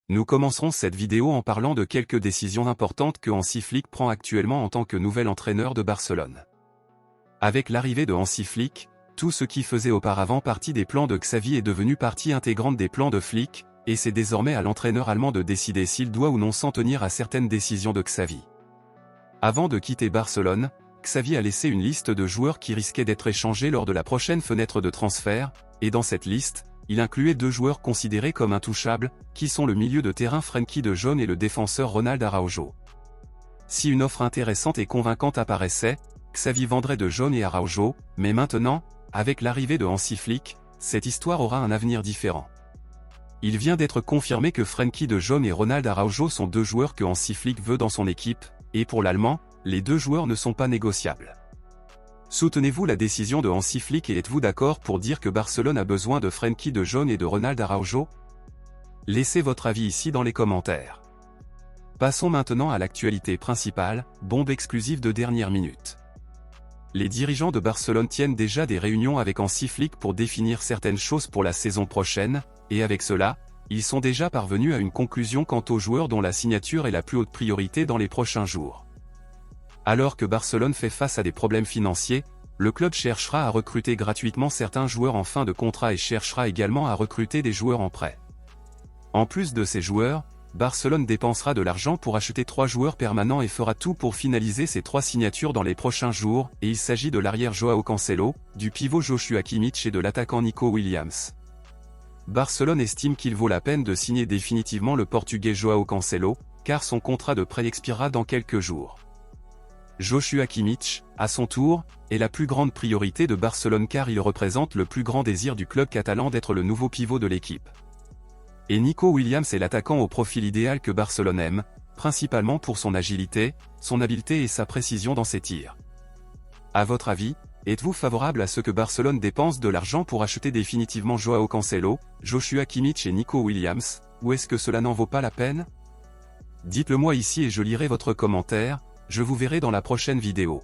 Nous commencerons cette vidéo en parlant de quelques décisions importantes que Hansi Flick prend actuellement en tant que nouvel entraîneur de Barcelone. Avec l'arrivée de Hansi Flick, tout ce qui faisait auparavant partie des plans de Xavi est devenu partie intégrante des plans de Flick, et c'est désormais à l'entraîneur allemand de décider s'il doit ou non s'en tenir à certaines décisions de Xavi. Avant de quitter Barcelone, Xavi a laissé une liste de joueurs qui risquaient d'être échangés lors de la prochaine fenêtre de transfert, et dans cette liste, il incluait deux joueurs considérés comme intouchables, qui sont le milieu de terrain Frenkie de Jong et le défenseur Ronald Araujo. Si une offre intéressante et convaincante apparaissait, Xavi vendrait de Jong et Araujo, mais maintenant, avec l'arrivée de Hansi Flick, cette histoire aura un avenir différent. Il vient d'être confirmé que Frenkie de Jong et Ronald Araujo sont deux joueurs que Hansi Flick veut dans son équipe, et pour l'Allemand, les deux joueurs ne sont pas négociables. Soutenez-vous la décision de Hansi Flick et êtes-vous d'accord pour dire que Barcelone a besoin de Frenkie de Jong et de Ronald Araujo? Laissez votre avis ici dans les commentaires. Passons maintenant à l'actualité principale, bombe exclusive de dernière minute. Les dirigeants de Barcelone tiennent déjà des réunions avec Hansi Flick pour définir certaines choses pour la saison prochaine, et avec cela, ils sont déjà parvenus à une conclusion quant aux joueurs dont la signature est la plus haute priorité dans les prochains jours. Alors que Barcelone fait face à des problèmes financiers, le club cherchera à recruter gratuitement certains joueurs en fin de contrat et cherchera également à recruter des joueurs en prêt. En plus de ces joueurs, Barcelone dépensera de l'argent pour acheter 3 joueurs permanents et fera tout pour finaliser ces 3 signatures dans les prochains jours, et il s'agit de l'arrière Joao Cancelo, du pivot Joshua Kimmich et de l'attaquant Nico Williams. Barcelone estime qu'il vaut la peine de signer définitivement le Portugais Joao Cancelo, car son contrat de prêt expirera dans quelques jours. Joshua Kimmich, à son tour, est la plus grande priorité de Barcelone car il représente le plus grand désir du club catalan d'être le nouveau pivot de l'équipe. Et Nico Williams est l'attaquant au profil idéal que Barcelone aime, principalement pour son agilité, son habileté et sa précision dans ses tirs. À votre avis, êtes-vous favorable à ce que Barcelone dépense de l'argent pour acheter définitivement Joao Cancelo, Joshua Kimmich et Nico Williams, ou est-ce que cela n'en vaut pas la peine? Dites-le moi ici et je lirai votre commentaire. Je vous verrai dans la prochaine vidéo.